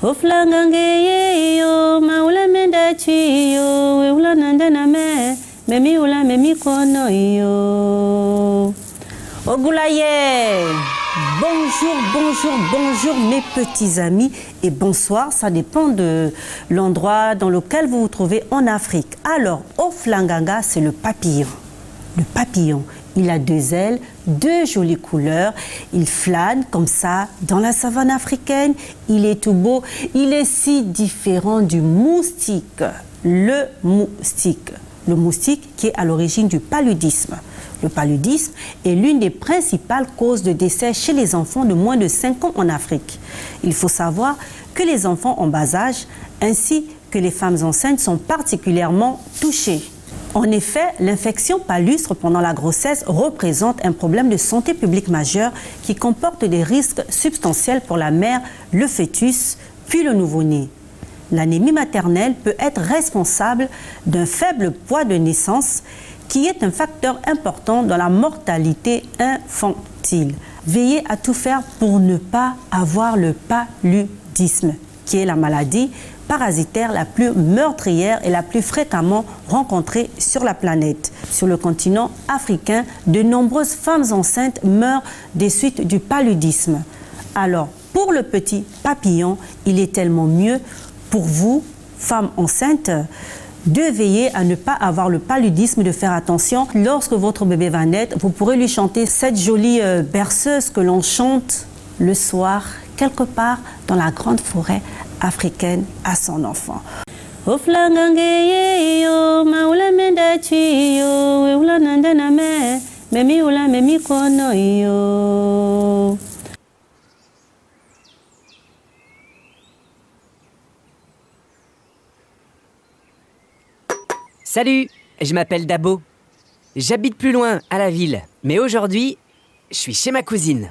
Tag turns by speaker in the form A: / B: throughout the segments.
A: Oflangangeyo maula mendachiyo weula nandaname memi ula memi kono yo. Ogulaye. Bonjour mes petits amis et bonsoir, ça dépend de l'endroit dans lequel vous vous trouvez en Afrique. Alors, Oflanganga, c'est le papillon. Le papillon, il a 2 ailes, 2 jolies couleurs, il flâne comme ça dans la savane africaine, il est tout beau, il est si différent du moustique. Le moustique qui est à l'origine du paludisme. Le paludisme est l'une des principales causes de décès chez les enfants de moins de 5 ans en Afrique. Il faut savoir que les enfants en bas âge ainsi que les femmes enceintes sont particulièrement touchés. En effet, l'infection palustre pendant la grossesse représente un problème de santé publique majeur qui comporte des risques substantiels pour la mère, le fœtus, puis le nouveau-né. L'anémie maternelle peut être responsable d'un faible poids de naissance qui est un facteur important dans la mortalité infantile. Veillez à tout faire pour ne pas avoir le paludisme, qui est la maladie parasitaire la plus meurtrière et la plus fréquemment rencontrée sur la planète. Sur le continent africain, de nombreuses femmes enceintes meurent des suites du paludisme. Alors, pour le petit papillon, il est tellement mieux pour vous, femmes enceintes, de veiller à ne pas avoir le paludisme, de faire attention. Lorsque votre bébé va naître, vous pourrez lui chanter cette jolie berceuse que l'on chante le soir, quelque part dans la grande forêt africaine à son enfant.
B: Salut, je m'appelle Dabo. J'habite plus loin, à la ville. Mais aujourd'hui, je suis chez ma cousine.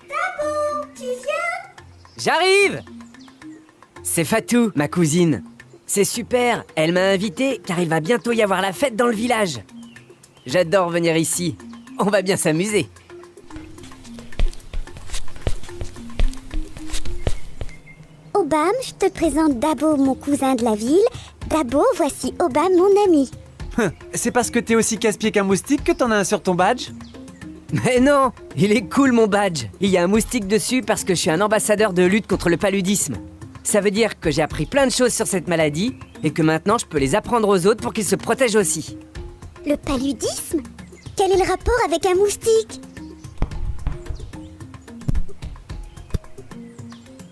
C: Dabo, tu viens?
B: J'arrive! C'est Fatou, ma cousine. C'est super, elle m'a invité car il va bientôt y avoir la fête dans le village. J'adore venir ici, on va bien s'amuser.
C: Obam, je te présente Dabo, mon cousin de la ville. Dabo, voici Obam, mon ami.
D: C'est parce que t'es aussi casse-pied qu'un moustique que t'en as un sur ton badge?
B: Mais non, il est cool mon badge. Il y a un moustique dessus parce que je suis un ambassadeur de lutte contre le paludisme. Ça veut dire que j'ai appris plein de choses sur cette maladie et que maintenant je peux les apprendre aux autres pour qu'ils se protègent aussi.
C: Le paludisme? Quel est le rapport avec un moustique?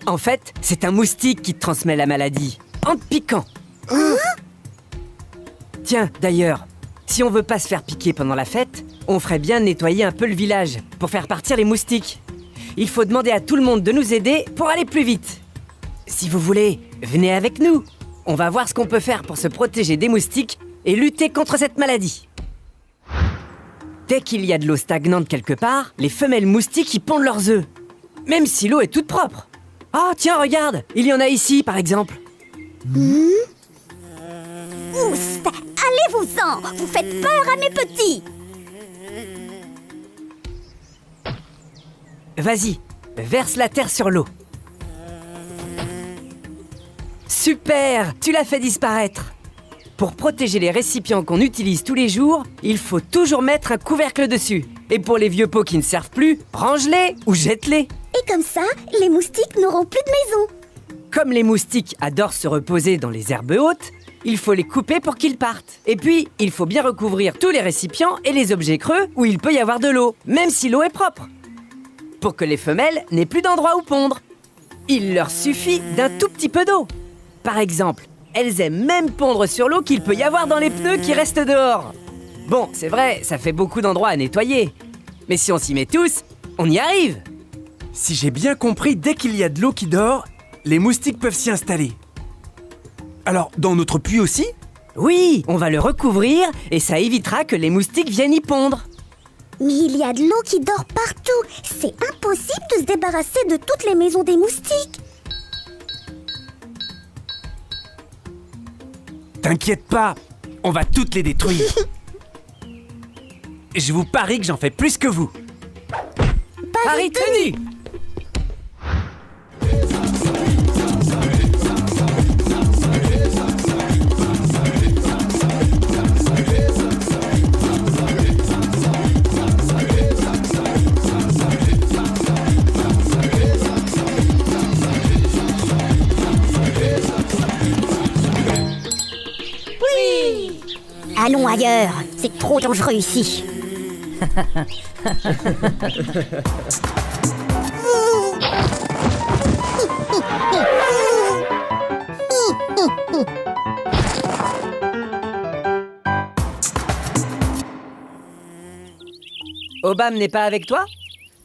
B: En fait, c'est un moustique qui te transmet la maladie, en te piquant. Tiens, d'ailleurs, si on veut pas se faire piquer pendant la fête, on ferait bien de nettoyer un peu le village pour faire partir les moustiques. Il faut demander à tout le monde de nous aider pour aller plus vite. Si vous voulez, venez avec nous. On va voir ce qu'on peut faire pour se protéger des moustiques et lutter contre cette maladie. Dès qu'il y a de l'eau stagnante quelque part, les femelles moustiques y pondent leurs œufs. Même si l'eau est toute propre. Ah, tiens, regarde, il y en a ici, par exemple.
C: Oust, allez-vous-en, vous faites peur à mes petits.
B: Vas-y, verse la terre sur l'eau. Super, tu l'as fait disparaître. Pour protéger les récipients qu'on utilise tous les jours, il faut toujours mettre un couvercle dessus. Et pour les vieux pots qui ne servent plus, range-les ou jette-les.
C: Et comme ça, les moustiques n'auront plus de maison.
B: Comme les moustiques adorent se reposer dans les herbes hautes, il faut les couper pour qu'ils partent. Et puis, il faut bien recouvrir tous les récipients et les objets creux où il peut y avoir de l'eau, même si l'eau est propre. Pour que les femelles n'aient plus d'endroit où pondre. Il leur suffit d'un tout petit peu d'eau. Par exemple, elles aiment même pondre sur l'eau qu'il peut y avoir dans les pneus qui restent dehors. Bon, c'est vrai, ça fait beaucoup d'endroits à nettoyer. Mais si on s'y met tous, on y arrive.
D: Si j'ai bien compris, dès qu'il y a de l'eau qui dort, les moustiques peuvent s'y installer. Alors, dans notre puits aussi?
B: Oui, on va le recouvrir et ça évitera que les moustiques viennent y pondre.
C: Mais il y a de l'eau qui dort partout. C'est impossible de se débarrasser de toutes les maisons des moustiques.
D: T'inquiète pas, on va toutes les détruire. Je vous parie que j'en fais plus que vous.
B: Paris tenu!
C: Allons ailleurs, c'est trop dangereux ici.
B: Obam n'est pas avec toi?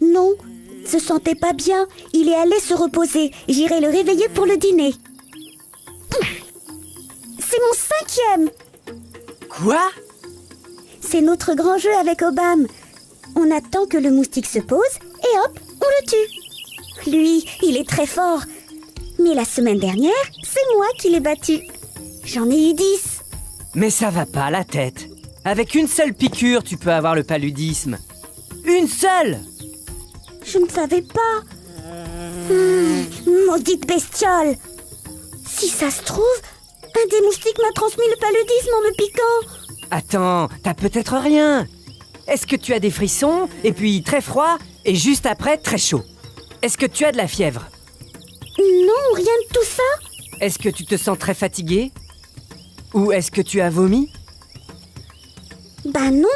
C: Non, se sentait pas bien. Il est allé se reposer. J'irai le réveiller pour le dîner. C'est mon 5e.
B: Quoi?
C: C'est notre grand jeu avec Obam. On attend que le moustique se pose et hop, on le tue. Lui, il est très fort. Mais la semaine dernière, c'est moi qui l'ai battu. J'en ai eu 10.
B: Mais ça va pas la tête. Avec une seule piqûre, tu peux avoir le paludisme. Une seule!
C: Je ne savais pas. Maudite bestiole. Si ça se trouve, un des moustiques m'a transmis le paludisme en me piquant.
B: Attends, t'as peut-être rien. Est-ce que tu as des frissons, et puis très froid, et juste après très chaud? Est-ce que tu as de la fièvre?
C: Non, rien de tout ça.
B: Est-ce que tu te sens très fatigué? Ou est-ce que tu as vomi?
C: Bah non.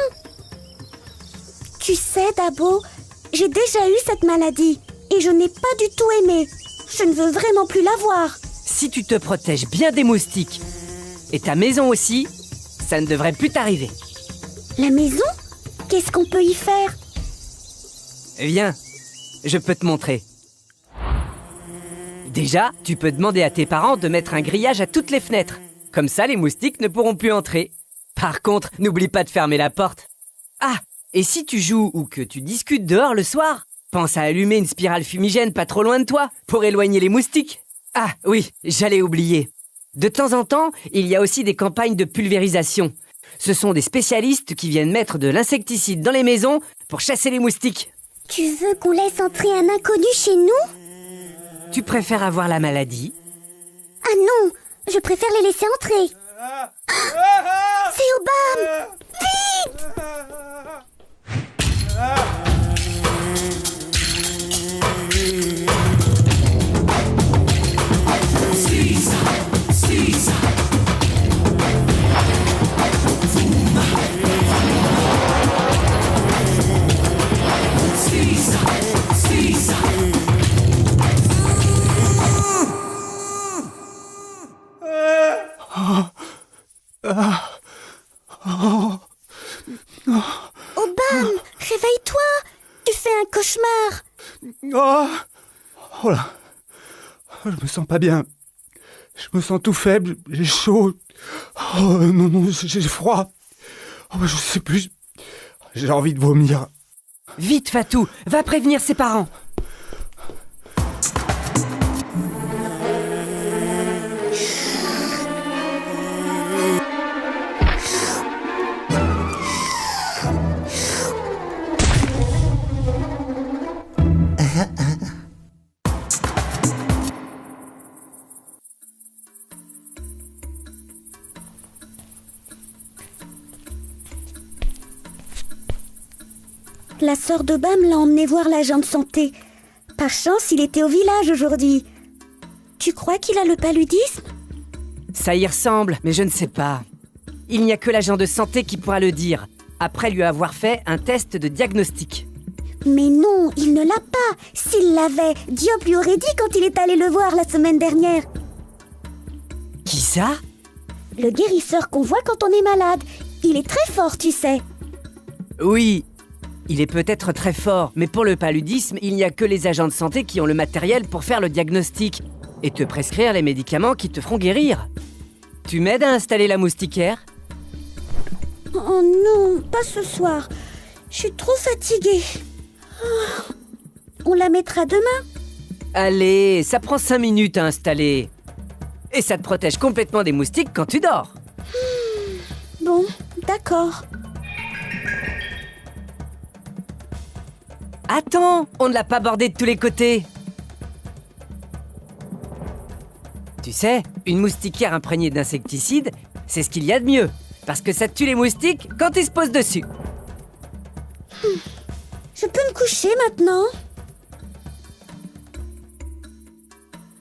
C: Tu sais, Dabo, j'ai déjà eu cette maladie et je n'ai pas du tout aimé. Je ne veux vraiment plus l'avoir.
B: Si tu te protèges bien des moustiques, et ta maison aussi, ça ne devrait plus t'arriver.
C: La maison? Qu'est-ce qu'on peut y faire?
B: Viens, je peux te montrer. Déjà, tu peux demander à tes parents de mettre un grillage à toutes les fenêtres. Comme ça, les moustiques ne pourront plus entrer. Par contre, n'oublie pas de fermer la porte. Ah, et si tu joues ou que tu discutes dehors le soir, pense à allumer une spirale fumigène pas trop loin de toi pour éloigner les moustiques. Ah oui, j'allais oublier. De temps en temps, il y a aussi des campagnes de pulvérisation. Ce sont des spécialistes qui viennent mettre de l'insecticide dans les maisons pour chasser les moustiques.
C: Tu veux qu'on laisse entrer un inconnu chez nous?
B: Tu préfères avoir la maladie?
C: Ah non, je préfère les laisser entrer. C'est Obam! Vite! Obam, réveille-toi! Tu fais un cauchemar!
D: Oh, oh là, je me sens pas bien. Je me sens tout faible, j'ai chaud. Oh non, non, j'ai froid. Oh, je sais plus. J'ai envie de vomir.
B: Vite, Fatou, va prévenir ses parents.
C: La sœur d'Obam l'a emmené voir l'agent de santé. Par chance, il était au village aujourd'hui. Tu crois qu'il a le paludisme?
B: Ça y ressemble, mais je ne sais pas. Il n'y a que l'agent de santé qui pourra le dire, après lui avoir fait un test de diagnostic.
C: Mais non, il ne l'a pas. S'il l'avait, Diop lui aurait dit quand il est allé le voir la semaine dernière.
B: Qui ça?
C: Le guérisseur qu'on voit quand on est malade. Il est très fort, tu sais.
B: Oui, il est peut-être très fort, mais pour le paludisme, il n'y a que les agents de santé qui ont le matériel pour faire le diagnostic et te prescrire les médicaments qui te feront guérir. Tu m'aides à installer la moustiquaire?
C: Oh non, pas ce soir. Je suis trop fatiguée. Oh, on la mettra demain?
B: Allez, ça prend 5 minutes à installer. Et ça te protège complètement des moustiques quand tu dors.
C: Bon, d'accord.
B: Attends, on ne l'a pas bordé de tous les côtés. Tu sais, une moustiquaire imprégnée d'insecticides, c'est ce qu'il y a de mieux. Parce que ça tue les moustiques quand ils se posent dessus.
C: Je peux me coucher maintenant?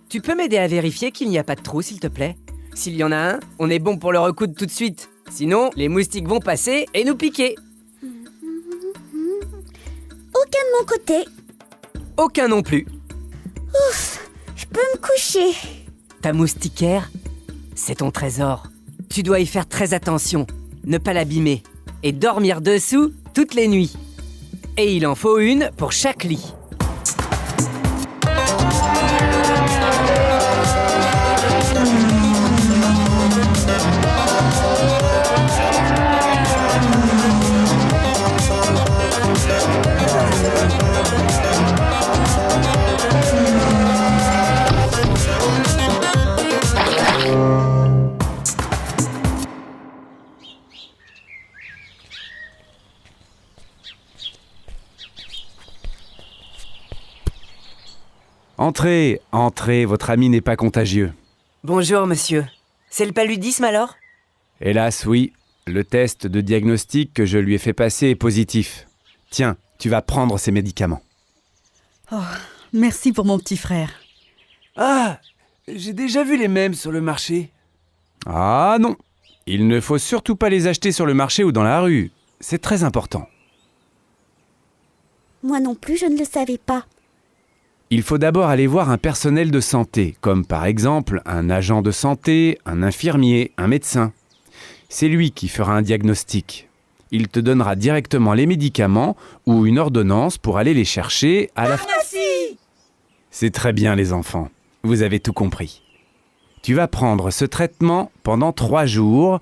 B: Tu peux m'aider à vérifier qu'il n'y a pas de trou, s'il te plaît? S'il y en a un, on est bon pour le recoudre tout de suite. Sinon, les moustiques vont passer et nous piquer.
C: Aucun de mon côté.
B: Aucun non plus.
C: Je peux me coucher.
B: Ta moustiquaire, c'est ton trésor. Tu dois y faire très attention, ne pas l'abîmer et dormir dessous toutes les nuits. Et il en faut une pour chaque lit.
E: Entrez, entrez, votre ami n'est pas contagieux.
B: Bonjour, monsieur. C'est le paludisme alors?
E: Hélas, oui, le test de diagnostic que je lui ai fait passer est positif. Tiens, tu vas prendre ces médicaments.
F: Oh, merci pour mon petit frère.
G: Ah, j'ai déjà vu les mêmes sur le marché.
E: Ah non, il ne faut surtout pas les acheter sur le marché ou dans la rue. C'est très important.
C: Moi non plus, je ne le savais pas.
E: Il faut d'abord aller voir un personnel de santé, comme par exemple un agent de santé, un infirmier, un médecin. C'est lui qui fera un diagnostic. Il te donnera directement les médicaments ou une ordonnance pour aller les chercher à la pharmacie. C'est très bien les enfants, vous avez tout compris. Tu vas prendre ce traitement pendant 3 jours,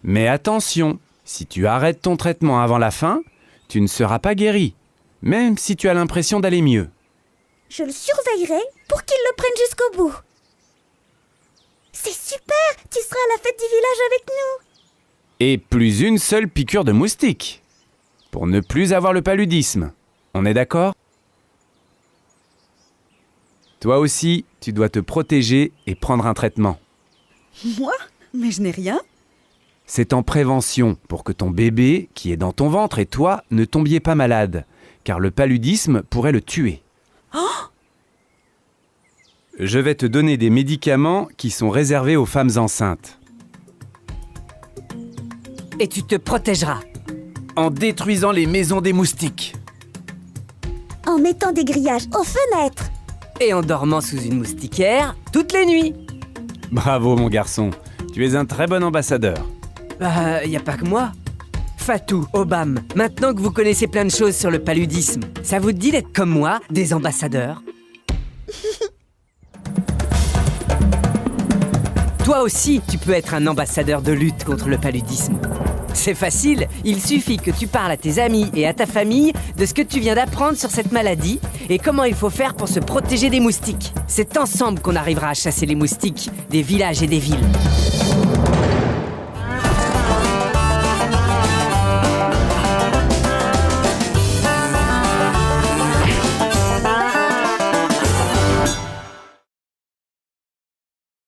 E: mais attention, si tu arrêtes ton traitement avant la fin, tu ne seras pas guéri, même si tu as l'impression d'aller mieux.
C: Je le surveillerai pour qu'il le prenne jusqu'au bout. C'est super! Tu seras à la fête du village avec nous!
E: Et plus une seule piqûre de moustique, pour ne plus avoir le paludisme. On est d'accord ? Toi aussi, tu dois te protéger et prendre un traitement.
F: Moi? Mais je n'ai rien.
E: C'est en prévention pour que ton bébé, qui est dans ton ventre, et toi ne tombiez pas malade, car le paludisme pourrait le tuer. Je vais te donner des médicaments qui sont réservés aux femmes enceintes.
B: Et tu te protégeras.
G: En détruisant les maisons des moustiques.
C: En mettant des grillages aux fenêtres.
B: Et en dormant sous une moustiquaire toutes les nuits.
E: Bravo mon garçon, tu es un très bon ambassadeur.
B: Bah, y a pas que moi. Fatou, Obam, maintenant que vous connaissez plein de choses sur le paludisme, ça vous dit d'être comme moi, des ambassadeurs? Toi aussi, tu peux être un ambassadeur de lutte contre le paludisme. C'est facile, il suffit que tu parles à tes amis et à ta famille de ce que tu viens d'apprendre sur cette maladie et comment il faut faire pour se protéger des moustiques. C'est ensemble qu'on arrivera à chasser les moustiques des villages et des villes.